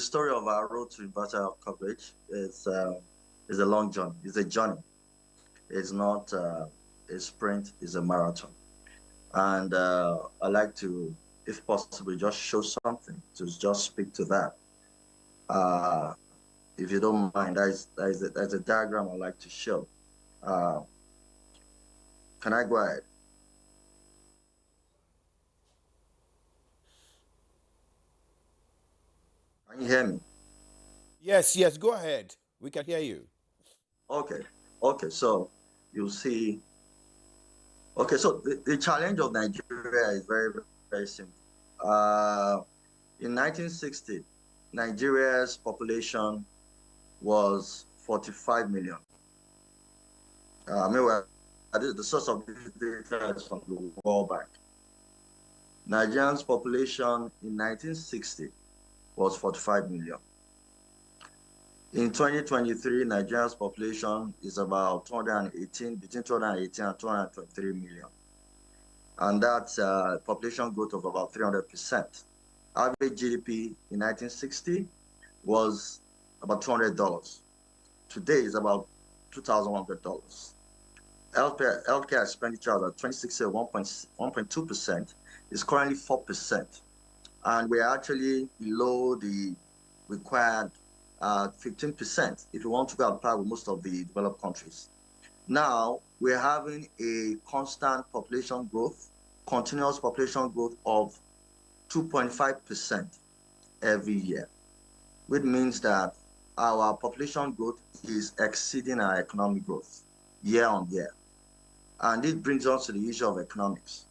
story of our road to universal health coverage is a long journey. It's a journey. It's not a sprint. It's a marathon. And I like to, if possible, just show something to just speak to that. Uh, if you don't mind, there's a diagram I like to show. Uh, can I go ahead? Can you hear me? Yes, yes, go ahead. We can hear you. Okay. Okay. So you'll see. Okay. So the challenge of Nigeria is very, very simple. Uh, in 1960, Nigeria's population was 45 million. Meanwhile, the source of this data is from the World Bank. Nigerians' population in 1960 was 45 million. In 2023, Nigeria's population is about 218, between 218 and 223 million. And that's a population growth of about 300%. Average GDP in 1960 was about $200. Today is about $2,100. Healthcare expenditure at 1.2% is currently 4%. And we're actually below the required 15% if you want to go and par with most of the developed countries. Now, we're having a constant population growth, continuous population growth of 2.5% every year, which means that our population growth is exceeding our economic growth year on year. And this brings us to the issue of economics.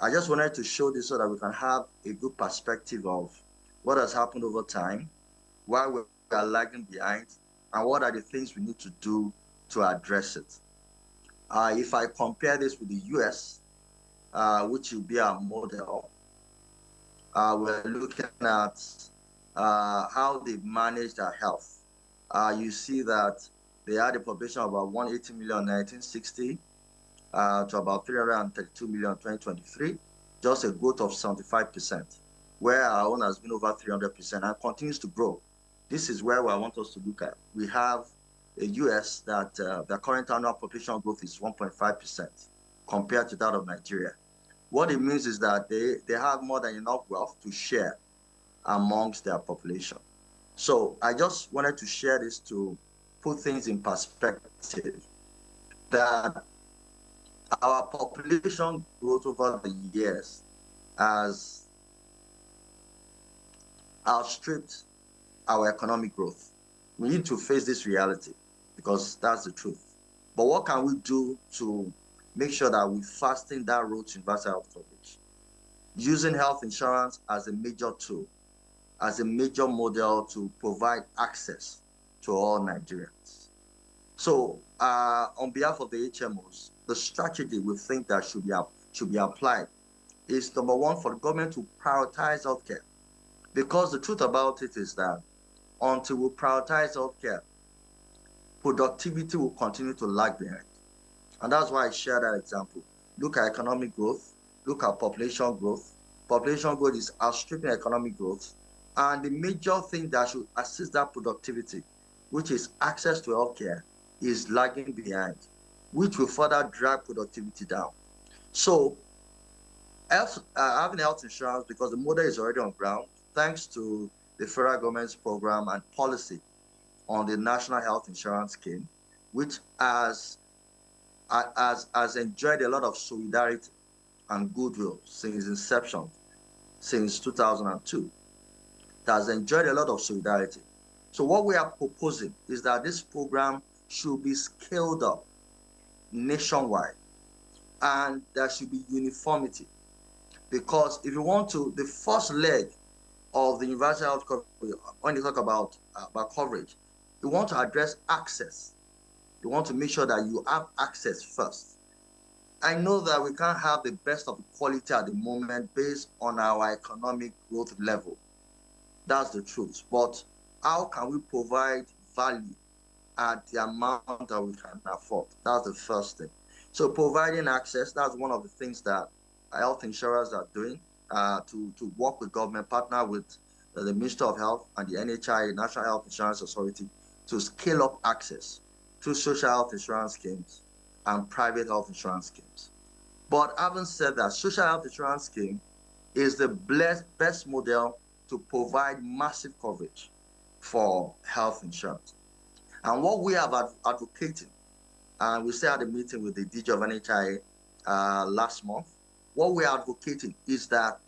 I just wanted to show this so that we can have a good perspective of what has happened over time, why we are lagging behind, and what are the things we need to do to address it. If I compare this with the US, which will be our model, we're looking at how they've managed their health. You see that they had a population of about 180 million in 1960 to about 332 million in 2023, just a growth of 75%, where our own has been over 300% and continues to grow. This is where I want us to look at. We have a US that the current annual population growth is 1.5% compared to that of Nigeria. What it means is that they have more than enough wealth to share amongst their population. So I just wanted to share this to put things in perspective, that our population growth over the years has outstripped our economic growth. We need to face this reality because that's the truth. But what can we do to make sure that we fasten that road to universal health coverage? Using health insurance as a major tool, as a major model to provide access to all Nigerians. So on behalf of the HMOs, the strategy we think that should be applied is, number one, for the government to prioritize healthcare. Because the truth about it is that until we prioritize healthcare, productivity will continue to lag behind. And that's why I share that example. Look at economic growth, look at population growth. Population growth is outstripping economic growth. And the major thing that should assist that productivity, which is access to healthcare, is lagging behind, which will further drag productivity down. So having health insurance, because the model is already on ground, thanks to the federal government's program and policy on the National Health Insurance Scheme, which has enjoyed a lot of solidarity and goodwill since inception, since 2002. It has enjoyed a lot of solidarity. So what we are proposing is that this program should be scaled up nationwide, and there should be uniformity. Because if you want to, the first leg of the universal health coverage, when you talk about coverage, you want to address access. You want to make sure that you have access first. I know that we can't have the best of quality at the moment based on our economic growth level. That's the truth. But how can we provide value at the amount that we can afford? That's the first thing. So providing access, that's one of the things that health insurers are doing to work with government, partner with the Ministry of Health and the NHI, National Health Insurance Authority, to scale up access to social health insurance schemes and private health insurance schemes. But having said that, social health insurance scheme is the best model to provide massive coverage for health insurance. And what we have advocating, and we said at a meeting with the DG of NHI last month, what we're advocating is that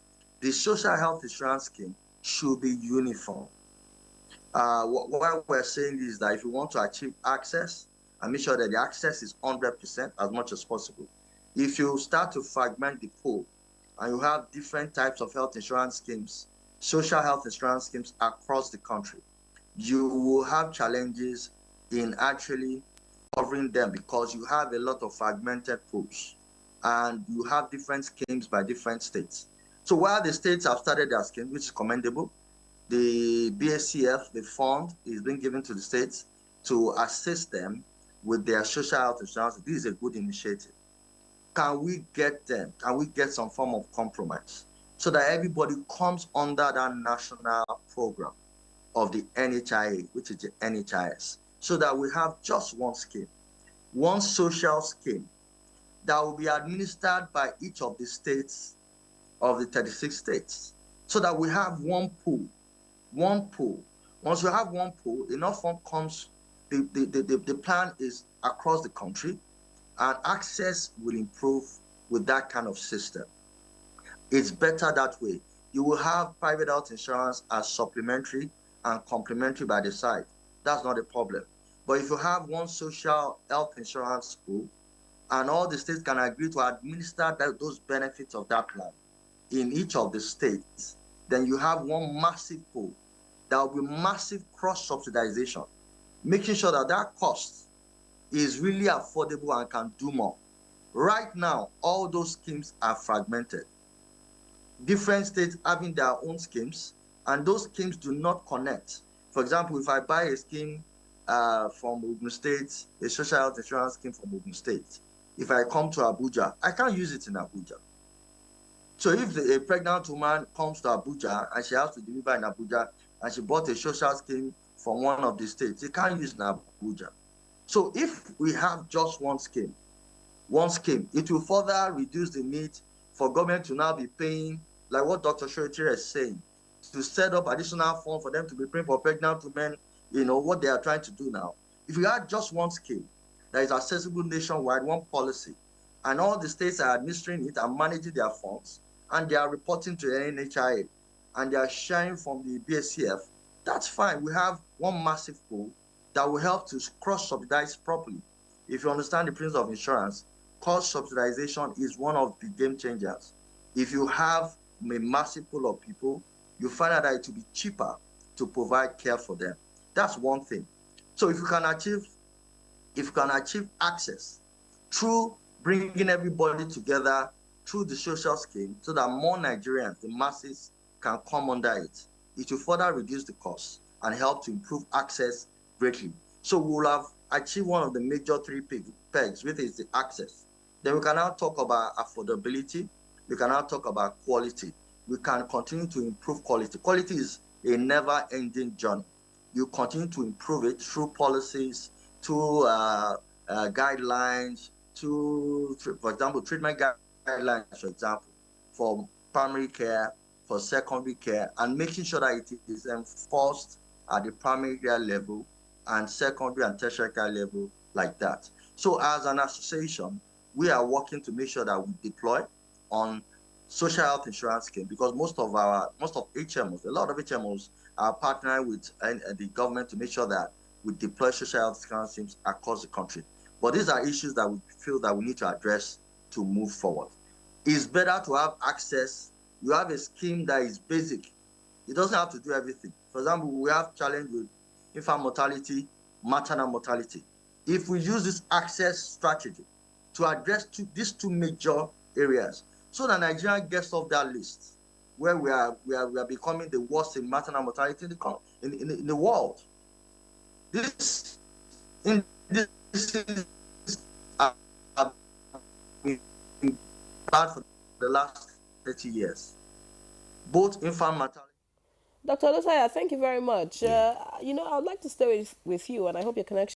the social health insurance scheme should be uniform. What we're saying is that if you want to achieve access and make sure that the access is 100% as much as possible, if you start to fragment the pool and you have different types of health insurance schemes, social health insurance schemes across the country, you will have challenges in actually covering them because you have a lot of fragmented pools and you have different schemes by different states. So while the states have started their scheme, which is commendable, the BSCF, the fund, is being given to the states to assist them with their social health insurance. This is a good initiative. Can we get them? Can we get some form of compromise so that everybody comes under that national program of the NHIA, which is the NHIS, so that we have just one scheme, one social scheme that will be administered by each of the states of the 36 states, so that we have one pool. One pool. Once you have one pool, enough fund comes, the plan is across the country, and access will improve with that kind of system. It's better that way. You will have private health insurance as supplementary and complementary by the side. That's not a problem. But if you have one social health insurance pool and all the states can agree to administer those benefits of that plan in each of the states, then you have one massive pool. There will be massive cross-subsidization, making sure that that cost is really affordable and can do more. Right now, all those schemes are fragmented. Different states having their own schemes, and those schemes do not connect. For example, if I buy a scheme from Ogun State, a social health insurance scheme from Ogun State, if I come to Abuja, I can't use it in Abuja. So if a pregnant woman comes to Abuja and she has to deliver in Abuja and she bought a social scheme from one of the states, she can't use it in Abuja. So if we have just one scheme, it will further reduce the need for government to now be paying, like what Dr. Shoitire is saying, to set up additional funds for them to be paying for pregnant women, what they are trying to do now. If we had just one scheme that is accessible nationwide, one policy, and all the states are administering it and managing their funds, and they are reporting to the NHIA, and they are sharing from the BSCF, that's fine. We have one massive pool that will help to cross-subsidize properly. If you understand the principle of insurance, cross-subsidization is one of the game changers. If you have a massive pool of people, you find out that it will be cheaper to provide care for them. That's one thing. So if you can achieve access through bringing everybody together through the social scheme so that more Nigerians, the masses, can come under it, it will further reduce the cost and help to improve access greatly. So we will have achieved one of the major three pegs, which is the access. Then we can now talk about affordability. We can now talk about quality. We can continue to improve quality. Quality is a never-ending journey. You continue to improve it through policies, through guidelines, for example, treatment guidelines, for example, for primary care, for secondary care, and making sure that it is enforced at the primary care level and secondary and tertiary care level like that. So as an association, we are working to make sure that we deploy on social health insurance scheme, because most of HMOs, a lot of HMOs are partnering with the government to make sure that we deploy social health insurance schemes across the country. But these are issues that we feel that we need to address to move forward. It's better to have access. You have a scheme that is basic. It doesn't have to do everything. For example, we have challenge with infant mortality, maternal mortality. If we use this access strategy to address these two major areas, so that Nigeria gets off that list, where we are becoming the worst in maternal mortality in the world. This is bad for the last 30 years. Both infant mortality. Dr. Olusanya, thank you very much. Yeah. I would like to stay with you, and I hope your connection